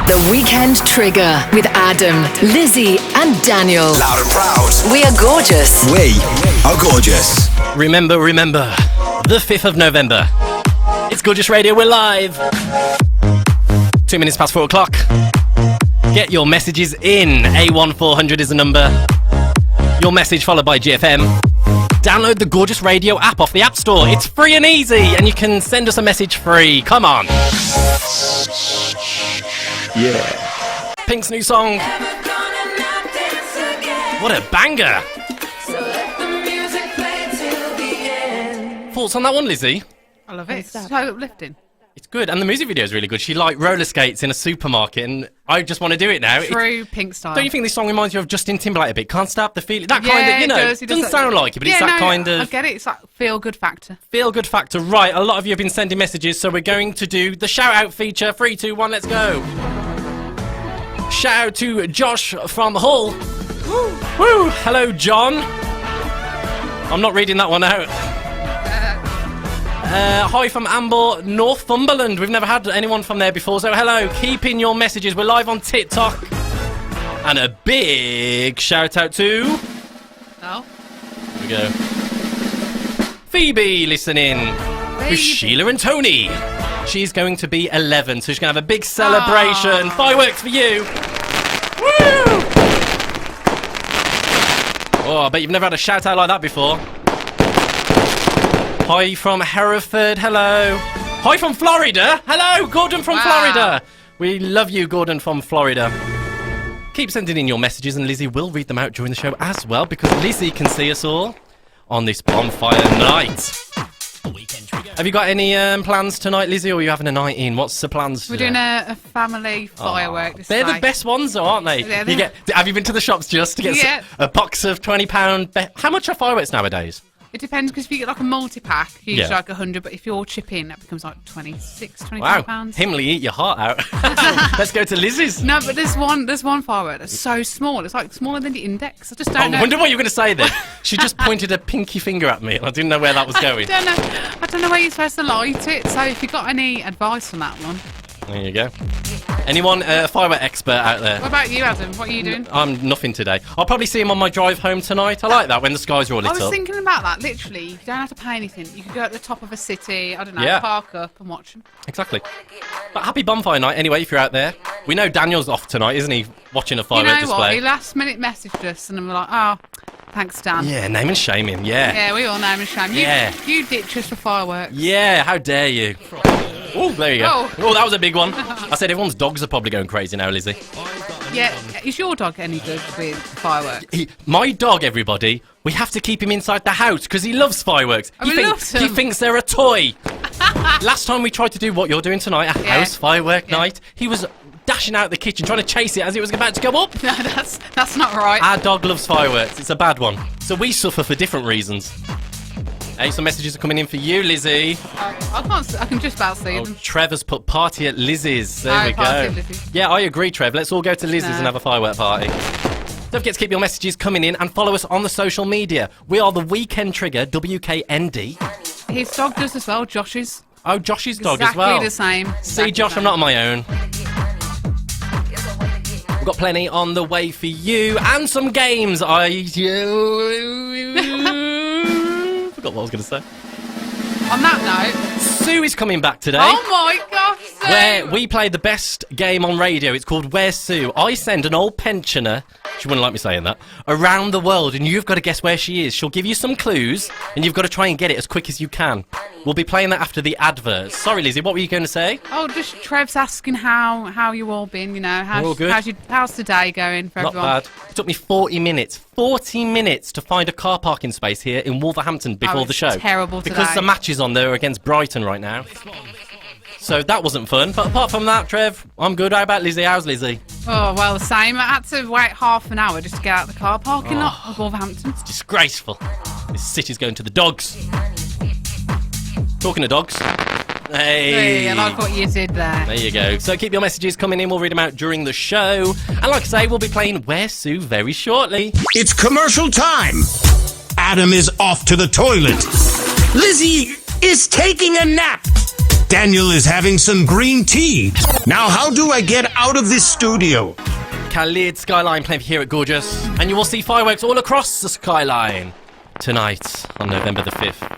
The Weekend Trigger with Adam, Lizzie and Daniel. Loud and proud. We are gorgeous. We are gorgeous. Remember, the 5th of November. It's Gorgeous Radio, we're live. 2 minutes past 4 o'clock. Get your messages in. A1400 is the number. Your message followed by GFM. Download the Gorgeous Radio app off the App Store. It's free and easy, and you can send us a message free. Come on. Yeah. Pink's new song. What a banger. Thoughts on that one, Lizzie? I love it. It's so uplifting. It's good, and the music video is really good. She roller skates in a supermarket, and I just want to do it now. True Pink style. Don't you think this song reminds you of Justin Timberlake a bit? Can't Stop the Feeling. That kind of, it does. doesn't sound like it, but it's that kind of... I get it. It's like feel-good factor. Feel-good factor. Right, a lot of you have been sending messages, so we're going to do the shout-out feature. 3, 2, 1, let's go. Shout out to Josh from Hull. Woo! Hello, John. I'm not reading that one out. Hi from Amber, Northumberland. We've never had anyone from there before, so hello. Keep in your messages. We're live on TikTok. And a big shout out to... Oh. Here we go. Phoebe listening. With Sheila and Tony. She's going to be 11, so she's going to have a big celebration. Aww. Fireworks for you. Woo! Oh, I bet you've never had a shout out like that before. Hi from Hereford, hello. Hi from Florida, hello, Gordon from Florida. We love you, Gordon from Florida. Keep sending in your messages and Lizzie will read them out during the show as well, because Lizzie can see us all on this bonfire night. Have you got any plans tonight, Lizzie, or are you having a night in? What's the plans today? We're doing a family firework display. They're the best ones, though, aren't they? Yeah, have you been to the shops just to get a box of £20? How much are fireworks nowadays? It depends, because if you get like a multi-pack, usually like 100, but if you're chipping, that becomes like 26, 25 pounds. Himley, eat your heart out. Let's go to Lizzie's. No, but there's one firework that's so small. It's like smaller than the index. I just don't know. I wonder what you were going to say then. She just pointed a pinky finger at me, and I didn't know where that was going. I don't know where you're supposed to light it, so if you've got any advice on that one. There you go. Anyone a firework expert out there? What about you, Adam? What are you doing? I'm nothing today. I'll probably see him on my drive home tonight. I like that when the skies are all lit up. I was thinking about that, literally. You don't have to pay anything. You could go at the top of a city, I don't know, park up and watch them. Exactly. But happy bonfire night anyway, if you're out there. We know Daniel's off tonight, isn't he? Watching a firework display. What? He last minute messaged us and I'm like, oh, thanks, Dan. Yeah, name and shame him, Yeah, we all name and shame. You ditch us for fireworks. Yeah, how dare you. Oh, there you go. Oh, that was a big one. I said everyone's dogs are probably going crazy now, Lizzie. Yeah, is your dog any good with fireworks? My dog, everybody, we have to keep him inside the house because he loves fireworks. He thinks they're a toy. Last time we tried to do what you're doing tonight, a house firework night, he was dashing out the kitchen trying to chase it as it was about to go up. No, that's not right. Our dog loves fireworks. It's a bad one. So we suffer for different reasons. Hey, some messages are coming in for you, Lizzie. I can just about see them. Trevor's put party at Lizzie's. There we go. Yeah, I agree, Trev. Let's all go to Lizzie's and have a firework party. Don't forget to keep your messages coming in and follow us on the social media. We are the Weekend Trigger, WKND. His dog does as well, Josh's. Oh, Josh's dog as well. Exactly the same. See, Josh, I'm not on my own. We've got plenty on the way for you and some games. Forgot what I was going to say. On that note, Sue is coming back today. Oh my gosh, Sue! Where we play the best game on radio. It's called Where's Sue? I send an old pensioner, she wouldn't like me saying that, around the world, and you've got to guess where she is. She'll give you some clues, and you've got to try and get it as quick as you can. We'll be playing that after the adverts. Sorry, Lizzie, what were you going to say? Oh, just Trev's asking how you all been, you know. We're all good. How's the day going for everyone? Not bad. It took me 40 minutes. 40 minutes to find a car parking space here in Wolverhampton before the show. Terrible today. Because the match is on there against Brighton right now. So that wasn't fun. But apart from that, Trev, I'm good. How about Lizzie? How's Lizzie? Oh, well, the same. I had to wait half an hour just to get out of the car parking lot of Wolverhampton. It's disgraceful. This city's going to the dogs. Talking to dogs. Hey, I like what you did there. There you go. So keep your messages coming in. We'll read them out during the show. And like I say, we'll be playing Where's Sue very shortly. It's commercial time. Adam is off to the toilet. Lizzie is taking a nap. Daniel is having some green tea. Now, how do I get out of this studio? Khalid Skyline playing here at Gorgeous. And you will see fireworks all across the skyline tonight on November the 5th.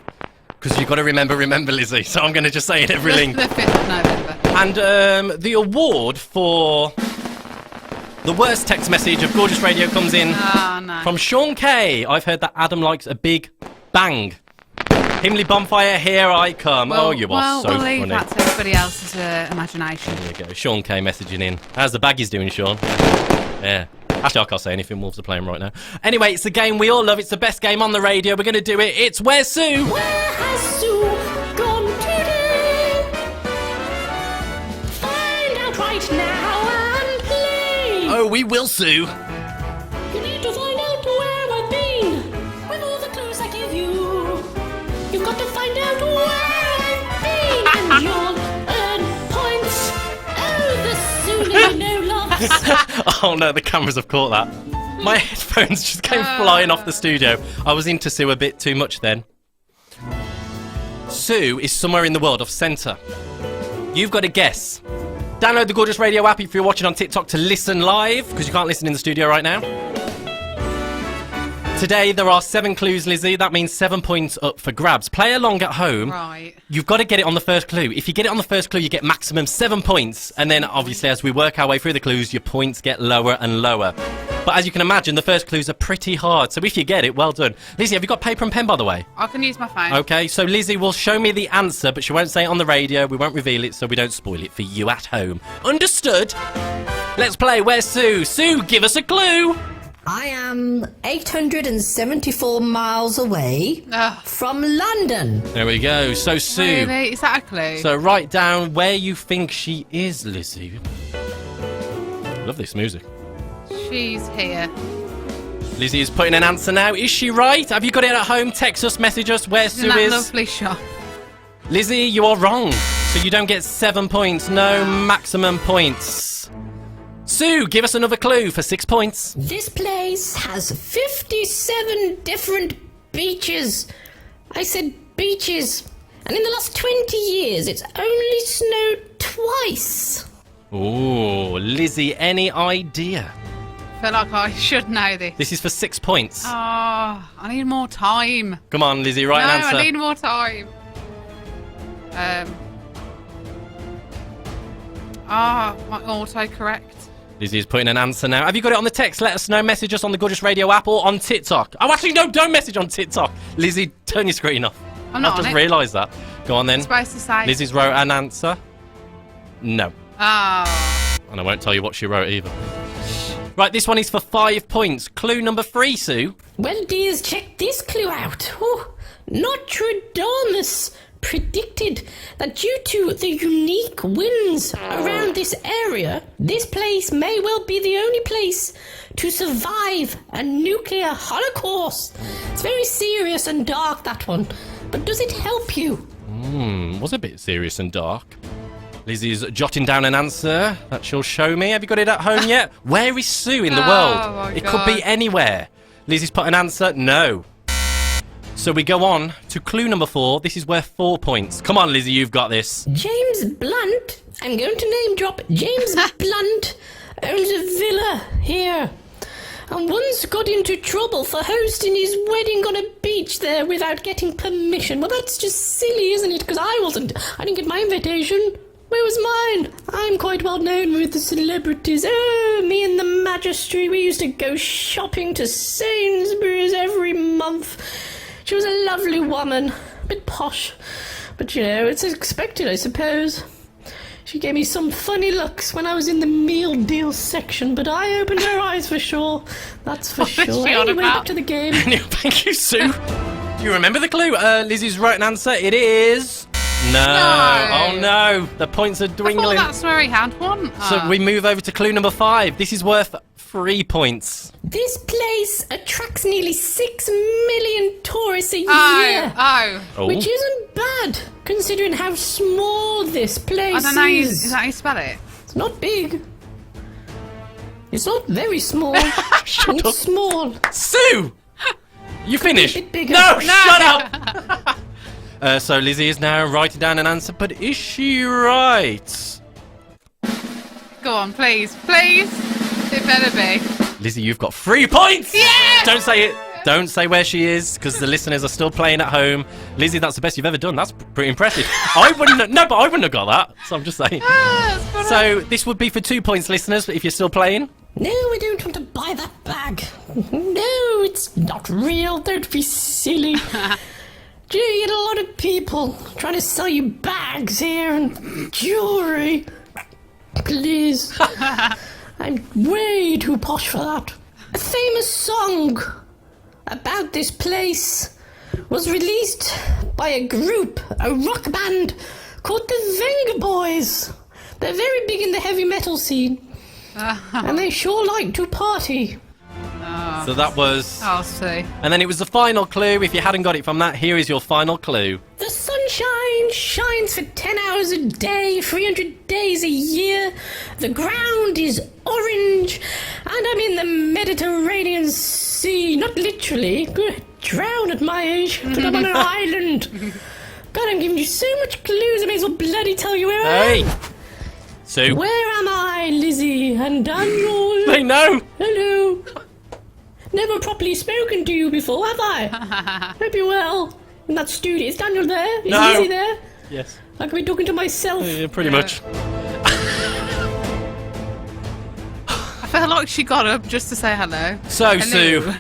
Because you've got to remember Lizzie. So I'm going to just say it every link. The 5th of November. And the award for the worst text message of Gorgeous Radio comes in from Sean K. I've heard that Adam likes a big bang. Himley Bonfire, here I come. Well, you are so we'll funny. leave that to everybody else's imagination. There you go. Sean K messaging in. How's the baggies doing, Sean? Yeah. Actually, I can't say anything. Wolves are playing right now. Anyway, it's the game we all love. It's the best game on the radio. We're going to do it. It's Where's Sue? Where has Sue gone today? Find out right now and play. Oh, we will, Sue. You need to find out where I've been with all the clues I give you. You've got to find out where I've been and you'll earn points. Oh, the sooner you know loves. Oh no, the cameras have caught that. My headphones just came flying off the studio. I was into Sue a bit too much then. Sue is somewhere in the world of centre. You've got to guess. Download the Gorgeous Radio app if you're watching on TikTok to listen live, because you can't listen in the studio right now. Today there are 7 clues, Lizzie. That means 7 points up for grabs. Play along at home. Right. You've got to get it on the first clue. If you get it on the first clue, you get maximum 7 points. And then, obviously, as we work our way through the clues, your points get lower and lower. But as you can imagine, the first clues are pretty hard. So if you get it, well done. Lizzie, have you got paper and pen, by the way? I can use my phone. Okay, so Lizzie will show me the answer, but she won't say it on the radio. We won't reveal it, so we don't spoil it for you at home. Understood? Let's play Where's Sue? Sue, give us a clue. I am 874 miles away from London. There we go. So, Sue. Really? Is that a clue? So write down where you think she is, Lizzie. Love this music. She's here. Lizzie is putting an answer now. Is she right? Have you got it at home? Text us, message us where Isn't Sue that is. lovely shop? Lizzie, you are wrong. So you don't get 7 points. No maximum points. Sue, give us another clue for 6 points. This place has 57 different beaches. I said beaches. And in the last 20 years, it's only snowed twice. Ooh, Lizzie, any idea? I feel like I should know this. This is for 6 points. Oh, I need more time. Come on, Lizzie, write an answer. No, I need more time. My autocorrect. Lizzie is putting an answer now. Have you got it on the text? Let us know. Message us on the Gorgeous Radio app or on TikTok. Oh, actually, no, don't message on TikTok. Lizzie, turn your screen off. I'm not I've on just it. realised that. Go on then. It's supposed to say. Lizzie's wrote an answer. No. Oh. And I won't tell you what she wrote either. Right, this one is for 5 points. Clue number 3, Sue. Well, dears, check this clue out. Nostradamus predicted that due to the unique winds around this area, this place may well be the only place to survive a nuclear holocaust. It's very serious and dark, that one. But does it help you? Was a bit serious and dark. Lizzie's jotting down an answer that she'll show me. Have you got it at home yet? Where is Sue in the world? It could be anywhere. Lizzie's put an answer. No. So we go on to clue number 4. This is worth 4 points. Come on, Lizzie, you've got this. James Blunt, I'm going to name drop. James Blunt owns a villa here. And once got into trouble for hosting his wedding on a beach there without getting permission. Well, that's just silly, isn't it? Because I didn't get my invitation. Where was mine? I'm quite well known with the celebrities. Oh, me and the Magistrate, we used to go shopping to Sainsbury's every month. She was a lovely woman, a bit posh, but you know, it's expected, I suppose. She gave me some funny looks when I was in the meal deal section, but I opened her eyes for sure. That's for sure. Anyway, back to the game. Thank you, Sue. Do you remember the clue? Lizzie's right an answer. It is... No. Oh, no. The points are dwindling. I thought that's where he had one. So we move over to clue number 5. This is worth 3 points. This place attracts nearly 6 million tourists a year. Oh. Which isn't bad, considering how small this place is. I don't know. Is that how you spell it? It's not big. It's not very small. Shut up. Small. Sue! You finished? A bit bigger. No, shut up! So Lizzie is now writing down an answer, but is she right? Go on, please. Please. It better be. Lizzie, you've got 3 points! Yeah! Don't say it. Don't say where she is, because the listeners are still playing at home. Lizzie, that's the best you've ever done. That's pretty impressive. I wouldn't have got that. So I'm just saying. So this would be for 2 points, listeners, if you're still playing. No, I don't want to buy that bag. No, it's not real. Don't be silly. Do you get a lot of people trying to sell you bags here and jewellery? Please. I'm way too posh for that. A famous song about this place was released by a group, a rock band called the Venga Boys. They're very big in the heavy metal scene. And they sure like to party. So that was... I'll see. And then it was the final clue. If you hadn't got it from that, here is your final clue. The sunshine shines for 10 hours a day, 300 days a year. The ground is orange, and I'm in the Mediterranean Sea. Not literally. Gonna drown at my age, but I'm on an island. God, I'm giving you so much clues, I may as well bloody tell you where I am. Sue. Where am I, Lizzie and Daniel? They know. Hello. Never properly spoken to you before, have I? Hope you're well. In that studio. Is Daniel there? Is No. Lizzie there? Yes. I could be talking to myself. Yeah, pretty much. I felt like she got up just to say hello. So, Hello. Sue,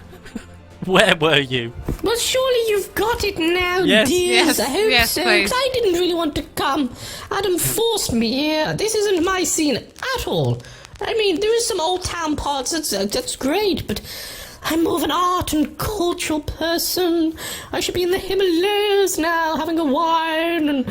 where were you? Well, surely you've got it now, Yes. dears. Yes, I hope yes, so. please. 'Cause I didn't really want to come. Adam forced me here. This isn't my scene at all. I mean, there is some old town parts. That's great, but I'm more of an art and cultural person. I should be in the Himalayas now, having a wine and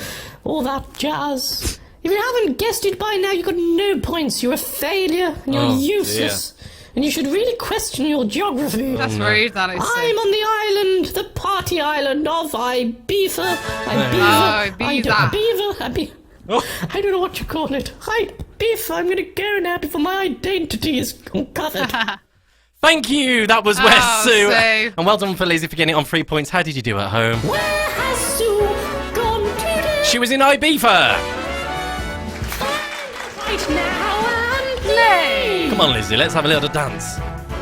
all that jazz. If you haven't guessed it by now, you've got no points. You're a failure, and you're useless. And you should really question your geography. That's rude, that is. I'm on the island, the party island of Ibiza. Ibiza. I don't know what you call it. Ibiza. I'm going to go now before my identity is uncovered. Thank you. That was where Sue. Sue. And well done for Lizzie for getting it on 3 points. How did you do at home? Where has Sue gone today? She was in Ibiza. Right now and play. Come on, Lizzie. Let's have a little dance.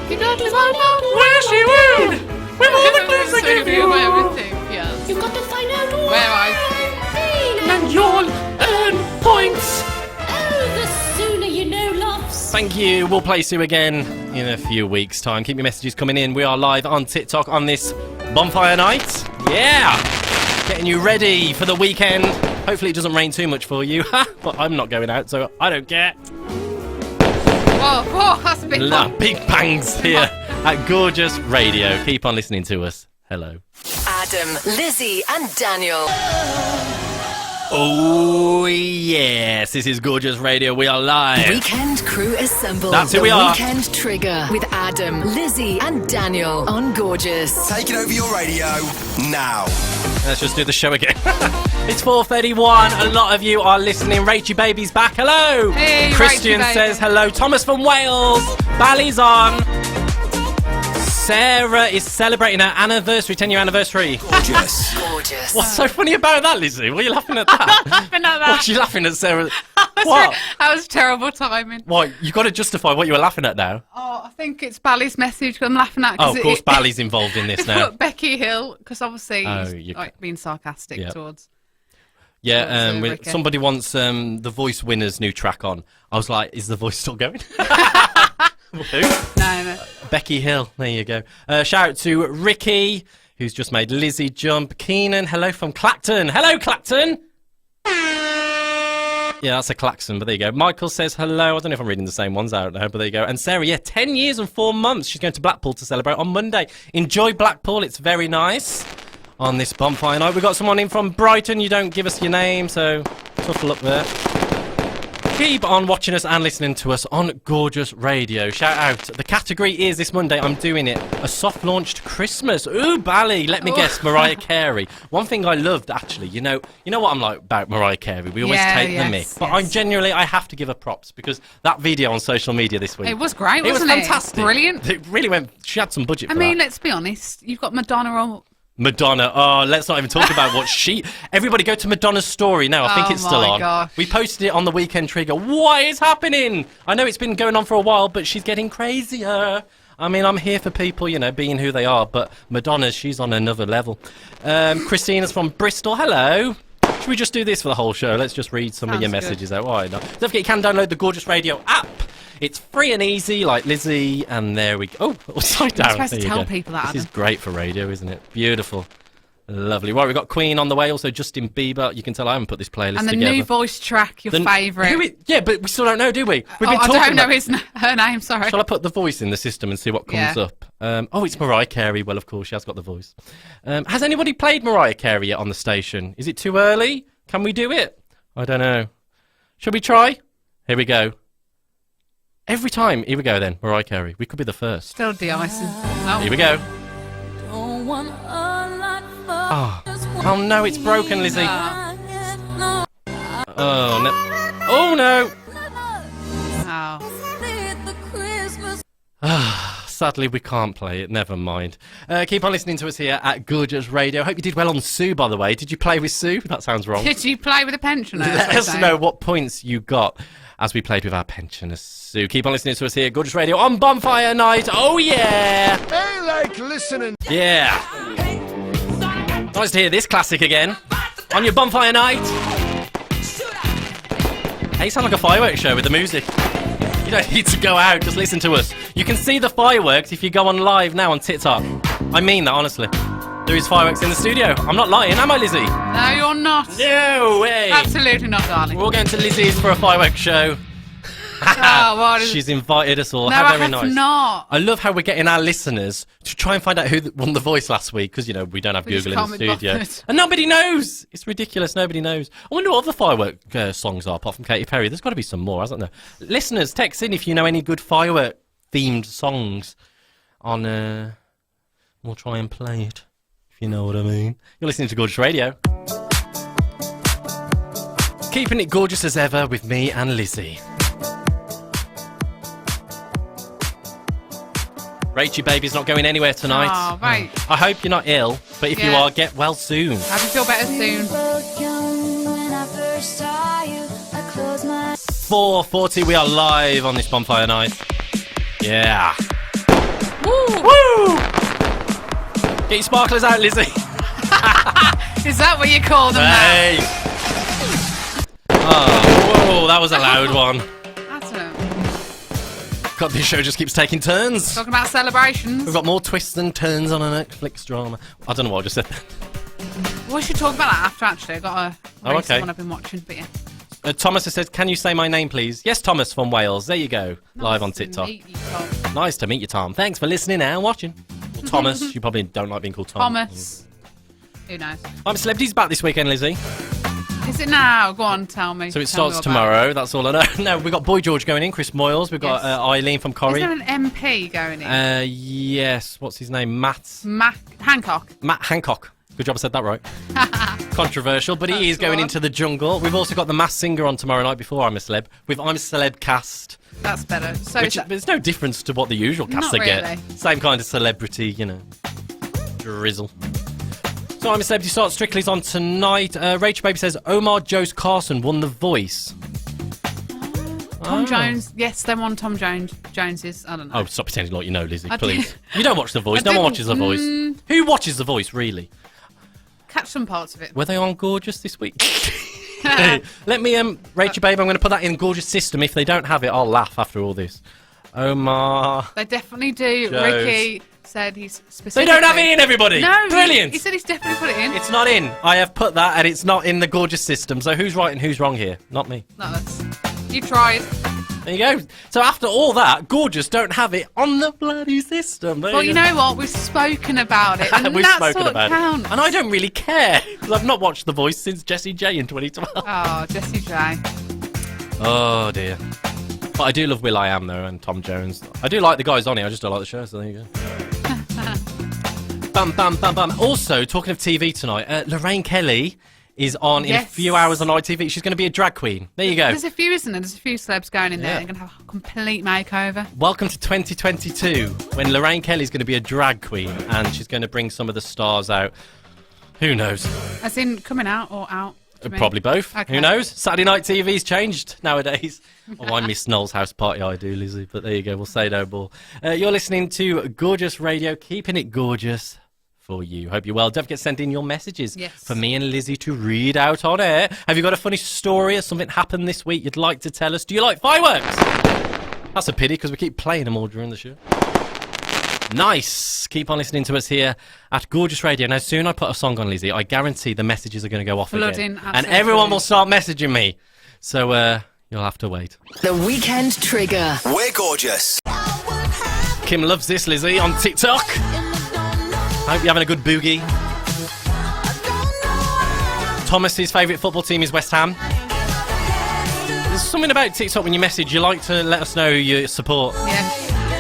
You got to find out Where she went. With all the clues I gave you. everything, yes. You've got to find out Where I've been. And you'll earn points. Oh, the sooner you know, loves. Thank you. We'll play Sue again in a few weeks' time. Keep your messages coming in. We are live on TikTok on this Bonfire night. Yeah. Getting you ready for the weekend. Hopefully it doesn't rain too much for you. But I'm not going out, so I don't care. Whoa, that's a bit Big bangs here at Gorgeous Radio. Keep on listening to us. Hello. Adam, Lizzie, and Daniel. Oh, yes. This is Gorgeous Radio. We are live. Weekend crew assemble. That's who the we are. Weekend Trigger with Adam, Lizzie, and Daniel on Gorgeous. Taking over your radio now. Let's just do the show again. It's 4:31. A lot of you are listening. Rachie Baby's back. Hello. Hey, Christian Rachie says Baby. hello. Thomas from Wales. Bally's on. Sarah is celebrating her anniversary, 10-year anniversary. Gorgeous. Gorgeous. What's so funny about that, Lizzie? Why are you laughing at that? laughing at that. What's she laughing at, Sarah? What? That was terrible timing. What? You've got to justify what you were laughing at now. Oh, I think it's Bally's message I'm laughing at. Oh, of course, Bally's involved in this now. Becky Hill, because obviously Oh, he's you like, being sarcastic Yeah. towards. Yeah, So, Ricky. somebody wants The Voice winner's new track on. I was like, is The Voice still going? Who? No. Becky Hill, there you go. Shout out to Ricky, who's just made Lizzie jump. Keenan, hello from Clacton. Hello, Clacton! Yeah, that's a klaxon, but there you go. Michael says hello. I don't know if I'm reading the same ones out there, but there you go. And Sarah, 10 years and 4 months. She's going to Blackpool to celebrate on Monday. Enjoy Blackpool, it's very nice on this bonfire night. We've got someone in from Brighton. You don't give us your name, so tough luck there. Keep on watching us and listening to us on Gorgeous Radio. Shout out. The category is this Monday, I'm doing it, a soft launched Christmas. Ooh, Bally. Let me guess, Mariah Carey. One thing I loved, actually, you know what I'm like about Mariah Carey? We always take the mick. But I have to give her props because that video on social media this week. It was great, It was wasn't it? fantastic. Brilliant. It really went, she had some budget I for mean, that. let's be honest. You've got Madonna on Madonna. Oh, let's not even talk about what Everybody go to Madonna's story now. I think it's still on. Gosh. We posted it on the Weekend Trigger. What is happening? I know it's been going on for a while, but she's getting crazier. I mean, I'm here for people, being who they are, but Madonna, she's on another level. Christina's from Bristol. Hello. Should we just do this for the whole show? Let's just read some of your messages out. Why not? Don't forget, you can download the Gorgeous Radio app. It's free and easy, like Lizzie, and there we go. Oh, upside down. You're supposed to tell people that, This is great for radio, isn't it? Beautiful. Lovely. Right, we've got Queen on the way, also Justin Bieber. You can tell I haven't put this playlist together. And the new voice track, your favourite. Yeah, but we still don't know, do we? We've been I talking don't know her name, sorry. Shall I put the voice in the system and see what comes up? It's Mariah Carey. Well, of course, she has got the voice. Has anybody played Mariah Carey yet on the station? Is it too early? Can we do it? I don't know. Shall we try? Here we go. Every time. Here we go then, Mariah Carey. We could be the first. Still de-icing. Oh. Here we go. Oh no, it's broken, Lizzie. Oh no. Oh no. Oh. Sadly, we can't play it. Never mind. Keep on listening to us here at Gorgeous Radio. Hope you did well on Sue, by the way. Did you play with Sue? That sounds wrong. Did you play with a pensioner? Let us know what points you got as we played with our pensioner Sue. Keep on listening to us here at Gorgeous Radio on Bonfire Night. Oh, yeah. They like listening. Yeah. Nice to hear this classic again on your Bonfire Night. Hey, you sound like a fireworks show with the music. You don't need to go out, just listen to us. You can see the fireworks if you go on live now on TikTok. I mean that, honestly. There is fireworks in the studio. I'm not lying, am I, Lizzie? No, you're not. No way. Absolutely not, darling. We're all going to Lizzie's for a fireworks show. She's invited us all. No, How very I have nice. not. I love how we're getting our listeners to try and find out who won the voice last week, because, we don't have We Google just in the can't be studio. bothered. And nobody knows. It's ridiculous. Nobody knows. I wonder what other firework songs are, apart from Katy Perry. There's got to be some more, hasn't there? Listeners, text in if you know any good firework-themed songs on... We'll try and play it, if you know what I mean. You're listening to Gorgeous Radio. Keeping it gorgeous as ever with me and Lizzie. Rachel Baby's not going anywhere tonight. Oh, right. I hope you're not ill, but if you are, get well soon. I hope you feel better soon. 4:40, we are live on this Bonfire Night. Yeah. Woo! Woo! Get your sparklers out, Lizzie. Is that what you call them Hey. Oh, whoa, that was a loud one. That's it. God, this show just keeps taking turns. Talking about celebrations. We've got more twists and turns on a Netflix drama. I don't know what I just said. We should talk about that after, actually. I've got a recent okay. one I've been watching, but yeah. Thomas has said, can you say my name, please? Yes, Thomas from Wales. There you go. Live on TikTok. Nice to meet you, Tom. Nice to meet you, Tom. Thanks for listening and watching. Well, Thomas, you probably don't like being called Tom. Thomas. Who knows? I'm Celebrity's back this weekend, Lizzie. Is it now? Go on, tell me. So it Tell me starts all about tomorrow. That's all I know. No, we've got Boy George going in, Chris Moyles. We've got Yes. Eileen from it. Is Corrie. there an MP going in? Yes. What's his name? Matt Hancock. Hancock. Good job I said that right. Controversial, but he is going into the jungle. We've also got the Masked Singer on tomorrow night before I'm a Celeb, with I'm a Celeb cast. That's better. So Which, there's no difference to what the usual casts Not get. really. Same kind of celebrity, drizzle. So I'm a Celebrity starts Strictly's on tonight. Rachel Baby says Omar Jones Carson won The Voice. Tom Jones. Yes, they won Tom Jones's. I don't know. Oh, stop pretending like you know, Lizzie, I please. did. You don't watch The Voice. I No one didn't. watches The Voice. Who watches The Voice, really? Catch some parts of it. Were they on Gorgeous this week? Let me, Rachel Babe, I'm going to put that in Gorgeous system. If they don't have it, I'll laugh after all this. Omar. They definitely do. Jones. Ricky said he's They specifically... don't have it in, everybody! No, Brilliant! He said he's definitely put it in. It's not in. I have put that, and it's not in the Gorgeous system. So who's right and who's wrong here? Not me. No, you tried. There you go. So after all that, Gorgeous don't have it on the bloody system. There Well, you go. know what? We've spoken about it, and We've that's spoken what about counts. it. And I don't really care, because I've not watched The Voice since Jessie J in 2012. Oh, Jessie J. Oh, dear. But I do love will.i.am, though, and Tom Jones. I do like the guys on here, I just don't like the show, so there you go. Bam, bam, bam, bam. Also, talking of TV tonight, Lorraine Kelly is on in a Yes. few hours on ITV. She's going to be a drag queen. There you go. There's a few, isn't there? There's a few celebs going in there. Yeah. They're going to have a complete makeover. Welcome to 2022, when Lorraine Kelly's going to be a drag queen, and she's going to bring some of the stars out. Who knows? As in coming out or out? Probably both. Okay. Who knows? Saturday night TV's changed nowadays. Oh, I miss Noel's house party, I do, Lizzie. But there you go, we'll say no more. You're listening to Gorgeous Radio, keeping it gorgeous for you. Hope you're well. Don't forget to send in your messages for me and Lizzie to read out on air. Have you got a funny story or something happened this week you'd like to tell us? Do you like fireworks? That's a pity, because we keep playing them all during the show. Nice. Keep on listening to us here at Gorgeous Radio. Now, soon I put a song on, Lizzie, I guarantee the messages are going to go off again. And everyone will start messaging me. So, you'll have to wait. The Weekend Trigger. We're gorgeous. Kim loves this, Lizzie, on TikTok. I hope you're having a good boogie. Thomas's favourite football team is West Ham. There's something about TikTok when you message, you like to let us know your support. Yeah.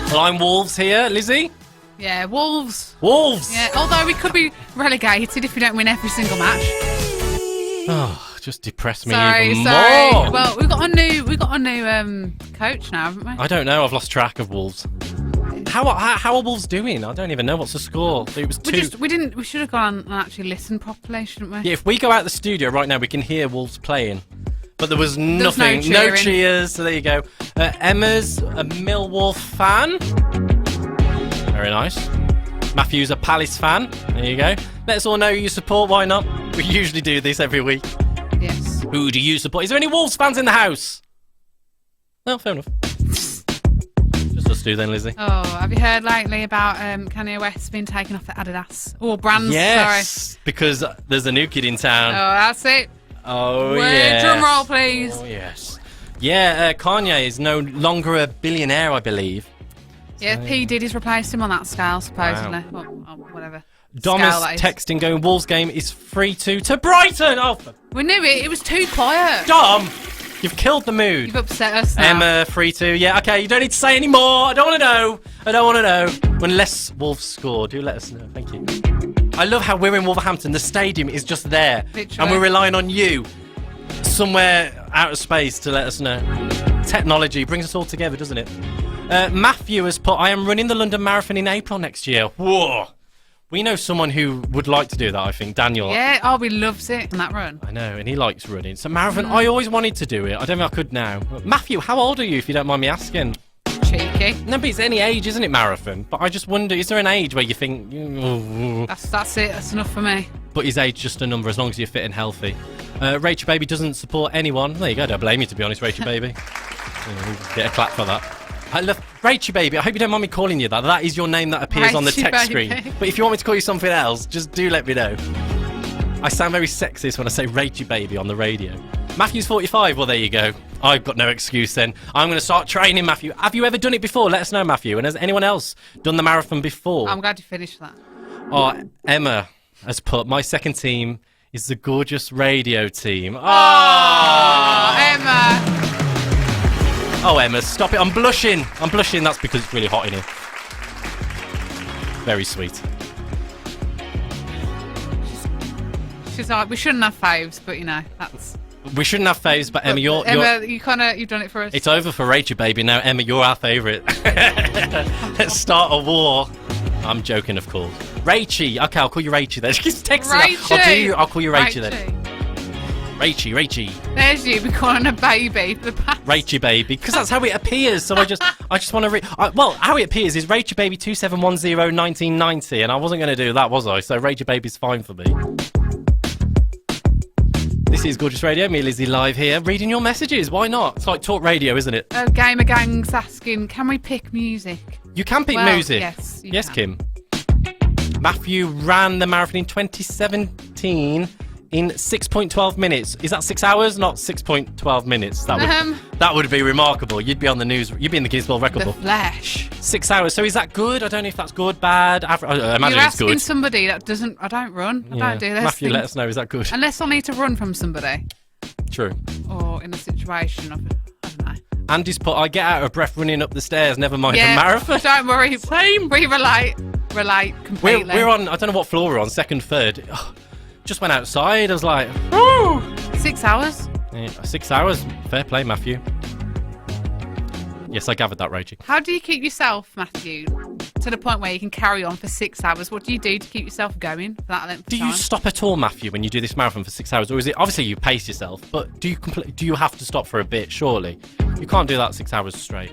Well, I'm Wolves here. Lizzie? Yeah, Wolves. Wolves! Yeah, although we could be relegated if we don't win every single match. Oh, just depress me Sorry. even more. Well, we've got a new coach now, haven't we? I don't know. I've lost track of Wolves. How are Wolves doing? I don't even know what's the score. It was We should have gone and actually listened properly, shouldn't we? Yeah, if we go out the studio right now, we can hear Wolves playing. But there was nothing. No cheers. So there you go. Emma's a Millwall fan. Very nice. Matthew's a Palace fan. There you go. Let us all know who you support. Why not? We usually do this every week. Yes. Who do you support? Is there any Wolves fans in the house? No, fair enough. Just us two then, Lizzie. Oh, have you heard lately about Kanye West being taken off the Adidas? Or brands, Yes, because there's a new kid in town. Oh, that's it. Oh, yeah. Drum roll, please. Oh, yes. Yeah, Kanye is no longer a billionaire, I believe. Yeah, P. Diddy's replaced him on that scale, supposedly. Wow. Or whatever. Dom's scale that is. texting going, Wolves game is 3-2 to Brighton! Oh, We knew it. It was too quiet. Dom! You've killed the mood. You've upset us now. Emma, 3-2. Yeah, okay, you don't need to say any more. I don't want to know. Unless Wolves score, do let us know. Thank you. I love how we're in Wolverhampton. The stadium is just there. Literally. And we're relying on you somewhere out of space to let us know. Technology brings us all together, doesn't it? Matthew has put, I am running the London Marathon in April next year. Whoa. We know someone who would like to do that, I think. Daniel. Yeah, he loves it on that run. I know, and he likes running. So marathon, I always wanted to do it. I don't know if I could now. Matthew, how old are you, if you don't mind me asking? Cheeky. No, but it's any age, isn't it, marathon? But I just wonder, is there an age where you think... That's it. That's enough for me. But is age just a number, as long as you're fit and healthy? Rachel Baby doesn't support anyone. There you go, don't blame you, to be honest, Rachel Baby. Get a clap for that. I love Rachel Baby. I hope you don't mind me calling you that. That is your name that appears on the text screen. But if you want me to call you something else, just do let me know. I sound very sexist when I say Rachel Baby on the radio. Matthew's 45. Well, there you go. I've got no excuse then. I'm going to start training, Matthew. Have you ever done it before? Let us know, Matthew. And has anyone else done the marathon before? I'm glad you finished that. Oh, Emma has put, my second team is the Gorgeous Radio team. Oh, Emma. Oh, Emma, stop it. I'm blushing. That's because it's really hot in here. Very sweet. She's like, we shouldn't have faves, but that's... We shouldn't have faves, but Emma, you've done it for us. It's over for Rachel Baby now. Emma, you're our favourite. Let's start a war. I'm joking, of course. Rachie. Okay, I'll call you Rachie then. She's texting. I'll call you Rachie then. Rachie. There's you. We're calling her baby for the past. Rachie Baby, because that's how it appears. So I just want to read. Well, how it appears is Rachie Baby 27101990, and I wasn't going to do that, was I? So Rachie Baby's fine for me. This is Gorgeous Radio. Me, Lizzie, live here, reading your messages. Why not? It's like talk radio, isn't it? Gamer Gang's asking, can we pick music? You can pick music. Yes. Yes, Kim. Matthew ran the marathon in 2017 in 6.12 minutes. Is that 6 hours? Not 6.12 minutes. That would be remarkable. You'd be on the news. You'd be in the Guinness World Record book. The flesh. 6 hours. So is that good? I don't know if that's good, bad, average. I imagine You're it's good. You're asking somebody that doesn't... I don't run. I don't do this. Matthew, let us know. Is that good? Unless I need to run from somebody. True. Or in a situation of... I don't know. Andy's put, I get out of breath running up the stairs, never mind the marathon. Don't worry. Same. We relate completely. We're on, I don't know what floor we're on, second, third. Just went outside, I was like, woo! 6 hours? Yeah, 6 hours. Fair play, Matthew. Yes, I gathered that, Rachel. How do you keep yourself, Matthew, to to the point where you can carry on for 6 hours. What do you do to keep yourself going for that length of Do time? you stop at all, Matthew, when you do this marathon for 6 hours? Or is it, obviously you pace yourself, but do you have to stop for a bit, surely? You can't do that 6 hours straight.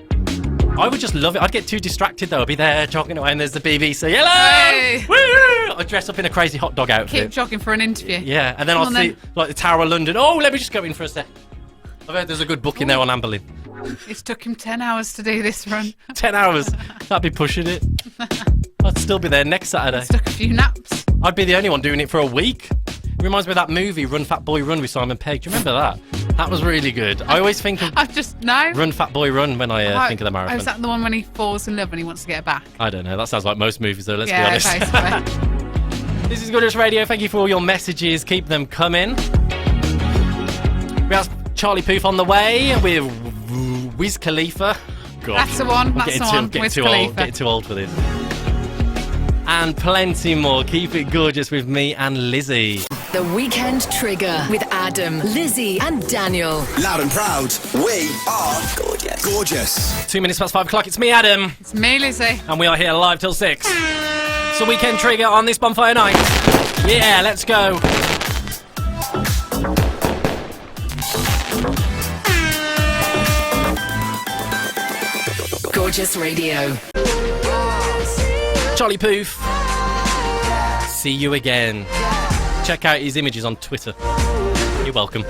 I would just love it. I'd get too distracted, though. I'd be there jogging away and there's the BBC. Hello! Hey! Woo! I'd dress up in a crazy hot dog outfit. Keep jogging for an interview. Yeah, and then I'll see, like, the Tower of London. Oh, let me just go in for a sec. I've heard there's a good book in there on Anne Boleyn. It's took him 10 hours to do this run. 10 hours. That'd be pushing it. I'd still be there next Saturday. It's took a few naps. I'd be the only one doing it for a week. It reminds me of that movie, Run Fat Boy Run, with Simon Pegg. Do you remember that? That was really good. I always think of Run Fat Boy Run when I think of the marathon. Oh, is that the one when he falls in love and he wants to get her back? I don't know. That sounds like most movies, though. Let's be honest. Basically. This is Gorgeous Radio. Thank you for all your messages. Keep them coming. We have Charlie Puth on the way with Wiz Khalifa. God, That's the one. That's the one. Getting too old for this. And plenty more. Keep it gorgeous with me and Lizzie. The Weekend Trigger with Adam, Lizzie and Daniel. Loud and proud, we are gorgeous. Gorgeous. 2 minutes past 5 o'clock. It's me, Adam. It's me, Lizzie. And we are here live till 6. It's the Weekend Trigger on this Bonfire night. Yeah, let's go. Gorgeous Radio. Charlie Puth. See you again. Check out his images on Twitter. You're welcome.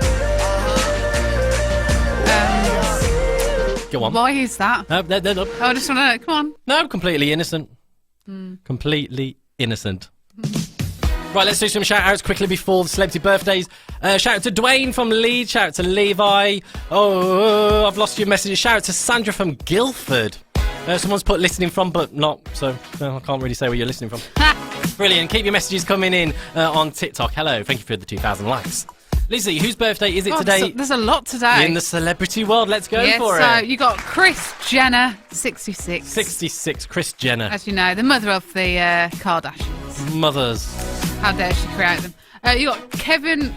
Go on. Why is that? No. I just want to know. Come on. No, completely innocent. Completely innocent. Right, let's do some shout-outs quickly before the celebrity birthdays. Shout-out to Dwayne from Leeds. Shout-out to Levi. Oh, I've lost your messages. Shout-out to Sandra from Guildford. Someone's put listening from, but not, so I can't really say where you're listening from. Brilliant. Keep your messages coming in on TikTok. Hello. Thank you for the 2,000 likes. Lizzie, whose birthday is it today? There's a lot today. In the celebrity world. Let's go for so it. You got Kris Jenner, 66. 66, Kris Jenner. As you know, the mother of the Kardashians. Mothers. How dare she create them? You got Kevin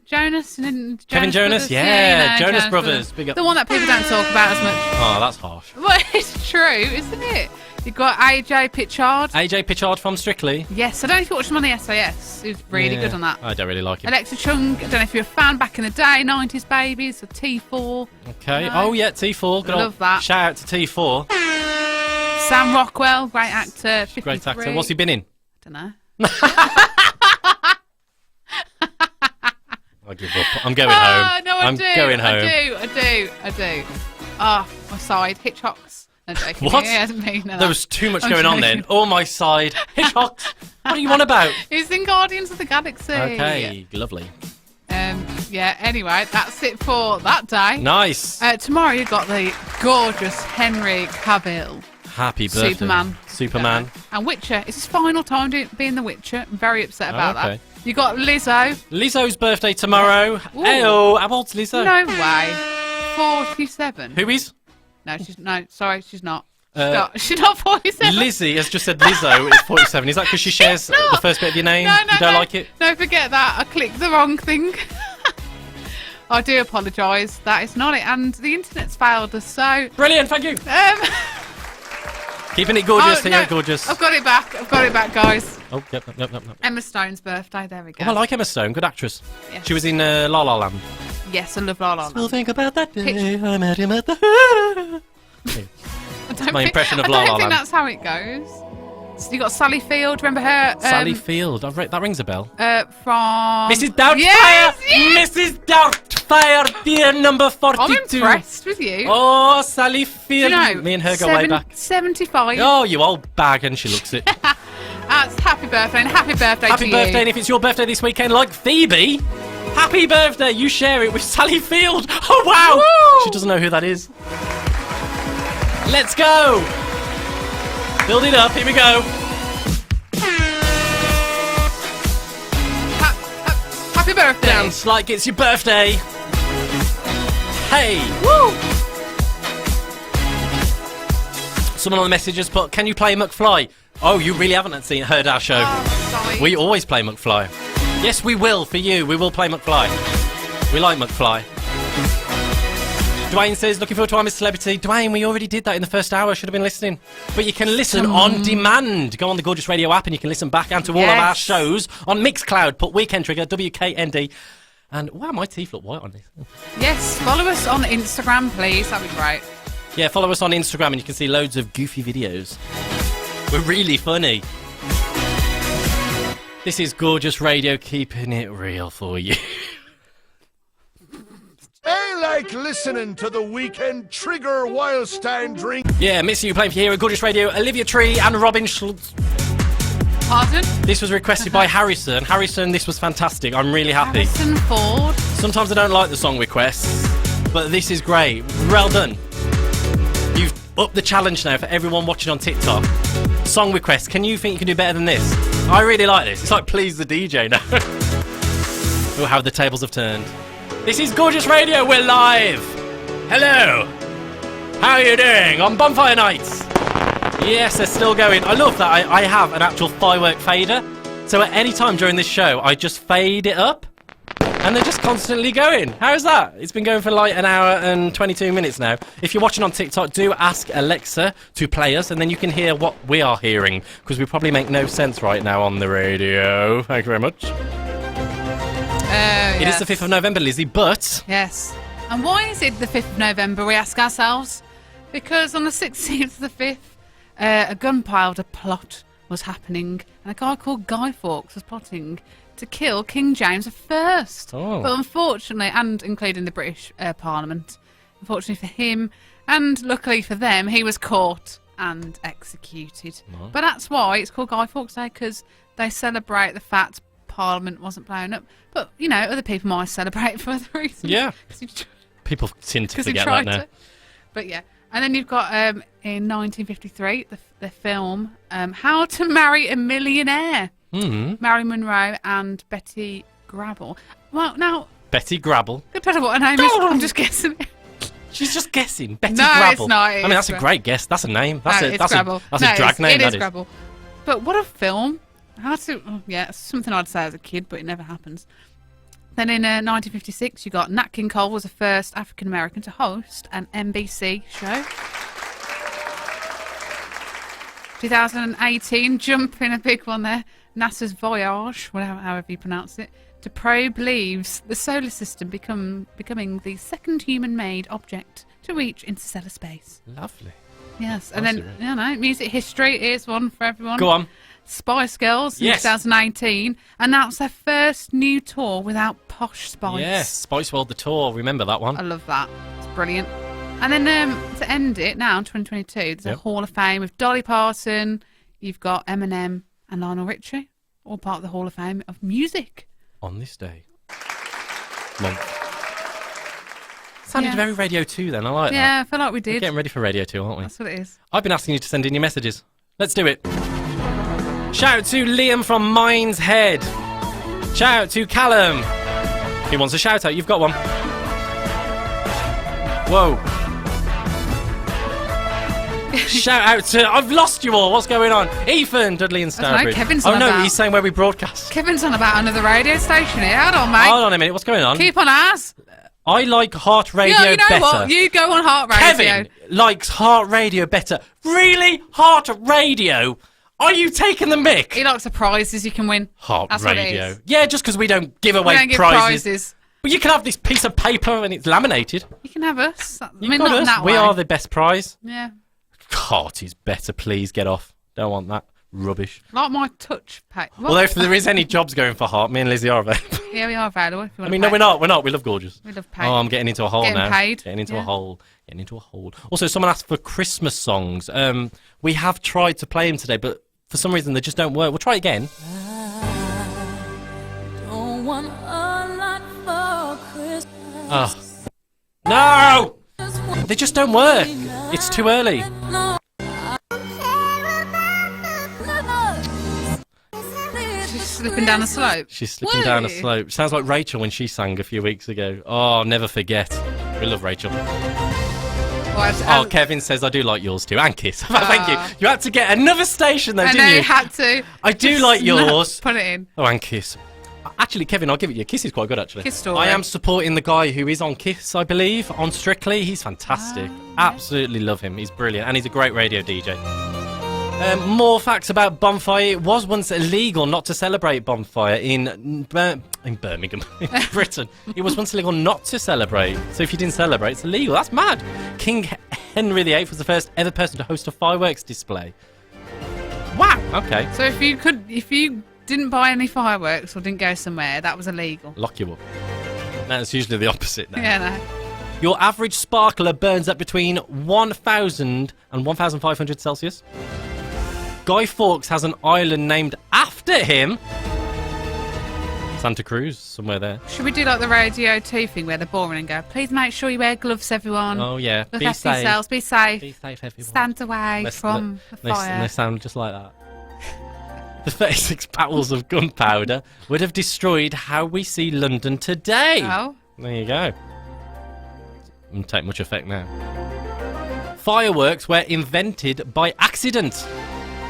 Jonas and Kevin Jonas? Brothers? Yeah, you know, Jonas Brothers. Big up. The one that people don't talk about as much. Oh, that's harsh. Well, it's true, isn't it? You got AJ Pitchard. AJ Pitchard from Strictly. Yes, I don't know if you watched him on the SAS. He was really good on that. I don't really like him. Alexa Chung, I don't know if you're a fan back in the day, 90s babies, or T4. Okay. No. Oh, yeah, T4. Good Love that. Shout out to T4. Sam Rockwell, great actor, 53. Great actor. What's he been in? I don't know. I give up. I'm going home. No, I'm going home. I do. Oh, my side, Hitchcocks. No, joking. What? Yeah, I didn't mean that. There was too much I'm going on joking. then. Oh, my side. Hitchcocks. What are you on about? He's in Guardians of the Galaxy. Okay, lovely. Yeah, anyway, that's it for that day. Nice. Tomorrow you've got the gorgeous Henry Cavill. Happy birthday. Superman. And Witcher. It's his final time being the Witcher. I'm very upset about that. You got Lizzo. Lizzo's birthday tomorrow. Ooh. Heyo, how old's Lizzo? No way. 47. Who is? No, she's not. She's not 47. Lizzie has just said Lizzo is 47. Is that because she shares the first bit of your name? No, you don't like it? No, forget that. I clicked the wrong thing. I do apologise. That is not it. And the internet's failed us, so... Brilliant, thank you. Keeping it gorgeous here, gorgeous. I've got it back, guys. Oh, yep. Emma Stone's birthday, there we go. Oh, I like Emma Stone, good actress. Yes. She was in La La Land. Yes, I love La La Land. Still think about that day I met him at the... That's my impression of La La I don't think Land. that's how it goes. So you got Sally Field, remember her? Sally Field, that rings a bell. From... Mrs. Doubtfire! Yes! Mrs. Doubtfire, dear number 42. I'm impressed with you. Oh, Sally Field. Do you know, me and her go way back. 75. Oh, you old bag, and she looks it. That's happy birthday, and happy birthday to you. Happy birthday, and if it's your birthday this weekend, like Phoebe, happy birthday, you share it with Sally Field. Oh, wow. Woo! She doesn't know who that is. Let's go. Build it up, here we go. Happy birthday. Dance like it's your birthday. Hey. Woo! Someone on the message has put, can you play McFly? Oh, you really haven't heard our show. Oh, sorry. We always play McFly. Yes, we will, for you. We will play McFly. We like McFly. Dwayne says, looking forward to I'm a Celebrity. Dwayne, we already did that in the first hour. Should have been listening. But you can listen on demand. Go on the Gorgeous Radio app and you can listen back and to all of our shows on Mixcloud. Put Weekend Trigger, WKND. And wow, my teeth look white on this. Yes, follow us on Instagram, please. That'd be great. Yeah, follow us on Instagram and you can see loads of goofy videos. We're really funny. This is Gorgeous Radio, keeping it real for you. I like listening to the Weekend Trigger whilst I'm drinking. Yeah, missing you playing for here at Gorgeous Radio. Olivia Tree and Robin Schultz. Pardon? This was requested by Harrison. Harrison, this was fantastic. I'm really happy. Harrison Ford. Sometimes I don't like the song requests, but this is great. Well done. You've upped the challenge now for everyone watching on TikTok. Song requests. Can you think you can do better than this? I really like this. It's like Please the DJ now. Oh, how the tables have turned. This is Gorgeous Radio. We're live. Hello. How are you doing on Bonfire Nights? Yes, they're still going. I love that I have an actual firework fader. So at any time during this show, I just fade it up. And they're just constantly going. How's that? It's been going for like an hour and 22 minutes now. If you're watching on TikTok, do ask Alexa to play us, and then you can hear what we are hearing, because we probably make no sense right now on the radio. Thank you very much. It is the 5th of November, Lizzie, but... Yes. And why is it the 5th of November, we ask ourselves? Because on the 16th of the 5th, a gunpowder plot was happening, and a guy called Guy Fawkes was plotting to kill King James I. Oh. But unfortunately, and including the British Parliament, unfortunately for him, and luckily for them, he was caught and executed. Oh. But that's why it's called Guy Fawkes Day, because they celebrate the fact Parliament wasn't blown up. But, you know, other people might celebrate for other reasons. Yeah. People tend to forget that tried now. to. But yeah. And then you've got, in 1953, the film How to Marry a Millionaire. Mm-hmm. Marilyn Monroe and Betty Grable. Well, now... Betty Grable. I don't know what her name is. I'm just guessing it. She's just guessing. Betty No, Grable. it's not. I mean, that's a great guess. That's a name. That's No, a it's that's Grable. a drag name. It is that Grable. But what a film. How to... Oh, yeah, it's something I'd say as a kid, but it never happens. Then in 1956, you got Nat King Cole was the first African-American to host an NBC show. 2018, jump in a big one there. NASA's Voyage, however you pronounce it, to probe leaves the solar system, becoming the second human-made object to reach interstellar space. Lovely. Yes, and then, you know, music history, here's one for everyone. Go on. Spice Girls in 2018 announced their first new tour without Posh Spice. Yes, Spice World the Tour. Remember that one? I love that. It's brilliant. And then to end it, now in 2022, there's a Hall of Fame with Dolly Parton, you've got Eminem and Lionel Richie, all part of the Hall of Fame of music. On this day. Month. Sounded very Radio 2 then, I like that. Yeah, I feel like we did. We're getting ready for Radio 2, aren't we? That's what it is. I've been asking you to send in your messages. Let's do it. Shout out to Liam from Mine's Head. Shout out to Callum. He wants a shout out, you've got one. Whoa. Shout out to... I've lost you all. What's going on? Ethan, Dudley and Starbridge. Kevin's on about... he's saying where we broadcast. Kevin's on about another radio station here. Hold on, mate. Hold on a minute. What's going on? Keep on ours. I like Heart Radio you know better. What? You go on Heart Radio. Kevin likes Heart Radio better. Really? Heart Radio? Are you taking the mick? He likes the prizes you can win. Heart That's Radio. What it is. Yeah, just because we don't give away we don't give prizes. But you can have this piece of paper and it's laminated. You can have us. You got us. That we way. are the best prize. Yeah. Heart is better. Please get off. Don't want that rubbish. Like my touch pack. Although if there is any jobs going for Heart, me and Lizzie are available. Yeah, we are available. If you want no, we're not. We're not. We love Gorgeous. We love paid. Oh, I'm getting into a hole now. Paid. Getting into a hole. Getting into a hole. Also, someone asked for Christmas songs. We have tried to play them today, but for some reason they just don't work. We'll try it again. Don't want a lot for Christmas. Oh. No! They just don't work. It's too early. She's slipping down the slope. She's slipping down a slope. Sounds like Rachel when she sang a few weeks ago. Oh, never forget. We love Rachel. Kevin says I do like yours too. And Kiss. Thank you. You had to get another station though, didn't you? I had to. I do like yours. Put it in. Oh, and Kiss. Actually, Kevin, I'll give it you. Kiss is quite good, actually. Kiss story. I am supporting the guy who is on Kiss, I believe, on Strictly. He's fantastic. Absolutely love him. He's brilliant. And he's a great radio DJ. More facts about Bonfire. It was once illegal not to celebrate Bonfire in Birmingham, in Britain. It was once illegal not to celebrate. So if you didn't celebrate, it's illegal. That's mad. King Henry VIII was the first ever person to host a fireworks display. Wow. Okay. So if you didn't buy any fireworks or didn't go somewhere, that was illegal. Lock you up. No, it's usually the opposite now. Yeah, no. Your average sparkler burns at between 1,000 and 1,500 Celsius. Guy Fawkes has an island named after him. Santa Cruz, somewhere there. Should we do like the Radio 2 thing where they're boring and go, please make sure you wear gloves, everyone. Oh, yeah. Look Be after safe. yourselves. Be safe. Be safe, everyone. Stand away from the fire. They sound just like that. The 36 barrels of gunpowder would have destroyed how we see London today. Oh. There you go. Doesn't take much effect now. Fireworks were invented by accident.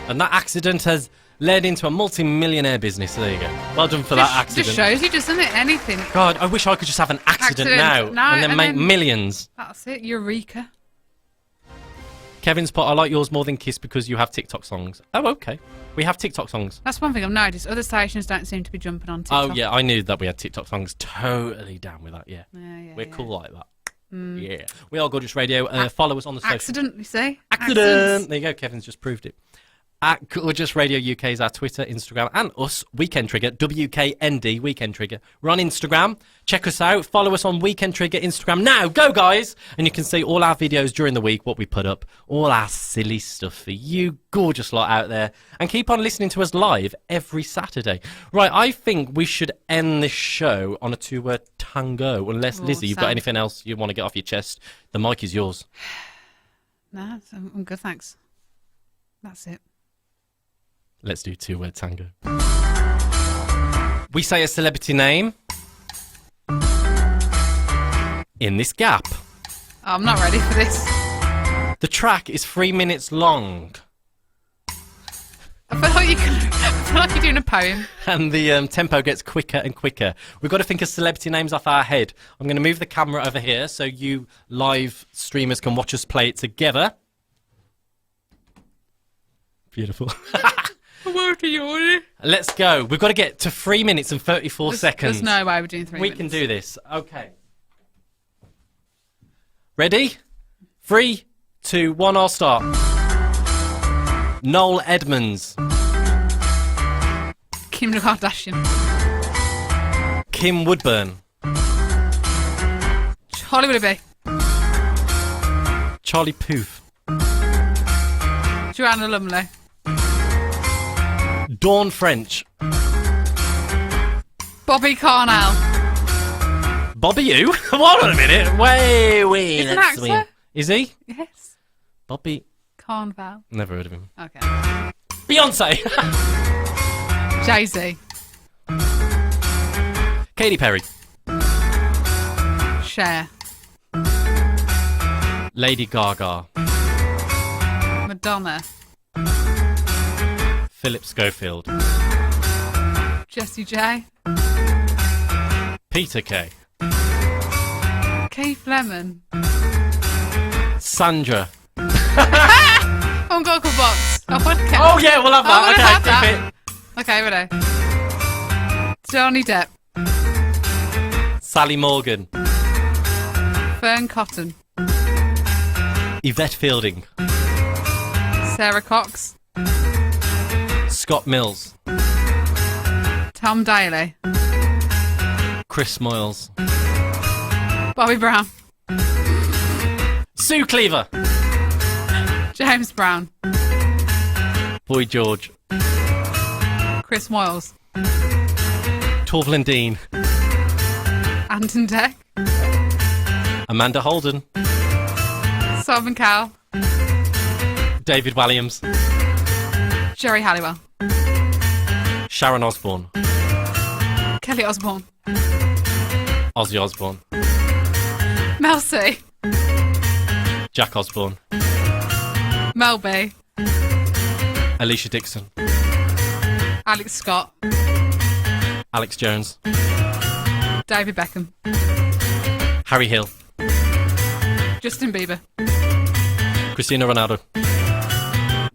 And that accident has led into a multi-millionaire business. There you go. Well done for that accident. Just shows you, doesn't it? Anything. God, I wish I could just have an accident now and then make millions. That's it. Eureka. Kevin's put, I like yours more than Kiss because you have TikTok songs. Oh, okay. We have TikTok songs. That's one thing I've noticed. Other stations don't seem to be jumping on TikTok. Oh, yeah. I knew that we had TikTok songs. Totally down with that, yeah. We're cool like that. Yeah. We are Gorgeous Radio. Follow us on the social. Accident, you see? Accident. There you go. Kevin's just proved it. At Gorgeous Radio UK is our Twitter, Instagram, and us, Weekend Trigger, WKND Weekend Trigger. We're on Instagram. Check us out. Follow us on Weekend Trigger Instagram now. Go, guys! And you can see all our videos during the week, what we put up, all our silly stuff for you gorgeous lot out there. And keep on listening to us live every Saturday. Right, I think we should end this show on a two-word tango. Unless, Lizzie, you've got anything else you want to get off your chest. The mic is yours. No, I'm good, thanks. That's it. Let's do two-word tango. We say a celebrity name in this gap. Oh, I'm not ready for this. The track is 3 minutes long. I feel like you're doing a poem. And the tempo gets quicker and quicker. We've got to think of celebrity names off our head. I'm going to move the camera over here so you live streamers can watch us play it together. Beautiful. Let's go. We've got to get to 3 minutes and 34 seconds. There's no way we're doing 3 minutes. We can do this. Okay. Ready? 3, 2, 1, I'll start. Noel Edmonds. Kim Kardashian. Kim Woodburn. Charlie Willoughby. Charlie Puth. Joanna Lumley. Dawn French. Bobby Carnell. Bobby who? Hold on a minute. Wait. He's an actor. Is he? Yes. Bobby. Carnell. Never heard of him. Okay. Beyonce. Jay-Z. Katy Perry. Cher. Lady Gaga. Madonna. Philip Schofield. Jessie J. Peter Kay. Keith Lemon. Sandra. Uncle Box. Okay. Oh yeah, we'll have that. Okay, Have that. Okay, ready. Johnny Depp. Sally Morgan. Fern Cotton. Yvette Fielding. Sarah Cox. Scott Mills. Tom Daly. Chris Moyles. Bobby Brown. Sue Cleaver. James Brown. Boy George. Chris Moyles. Torvald Dean. Anton Deck. Amanda Holden. Simon Cowell. David Walliams. Jerry Halliwell. Sharon Osbourne. Kelly Osbourne. Ozzy Osbourne. Mel C. Jack Osbourne. Mel B. Alicia Dixon. Alex Scott. Alex Jones. David Beckham. Harry Hill. Justin Bieber. Cristiano Ronaldo.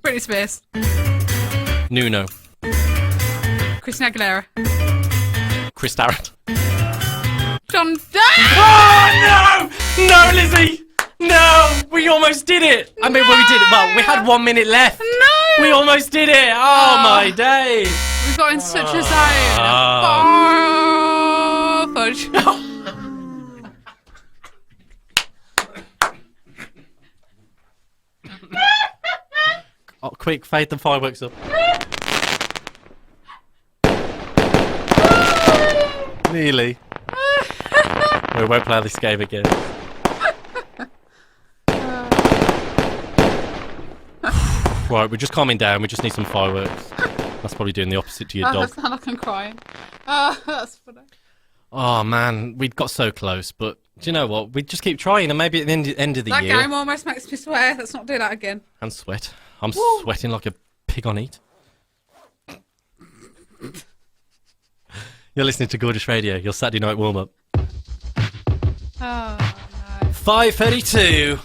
Britney Spears. Nuno. Christina Aguilera. Chris Darrett. John. Oh, no! No, Lizzie! No! We almost did it! I mean, well, we did it. Well, we had 1 minute left. No! We almost did it! Oh, my days! We got in such a zone. Oh, fudge. Oh, quick, fade the fireworks up. Nearly. We won't play this game again. Right, we're just calming down. We just need some fireworks. That's probably doing the opposite to your dog. I sound like I'm crying. Oh, that's funny. Oh, man. We got so close, but do you know what? We just keep trying, and maybe at the end of the year... That game almost makes me swear. Let's not do that again. And sweat. I'm sweating like a pig on heat. You're listening to Gorgeous Radio, your Saturday night warm-up. Oh, no. 5:32.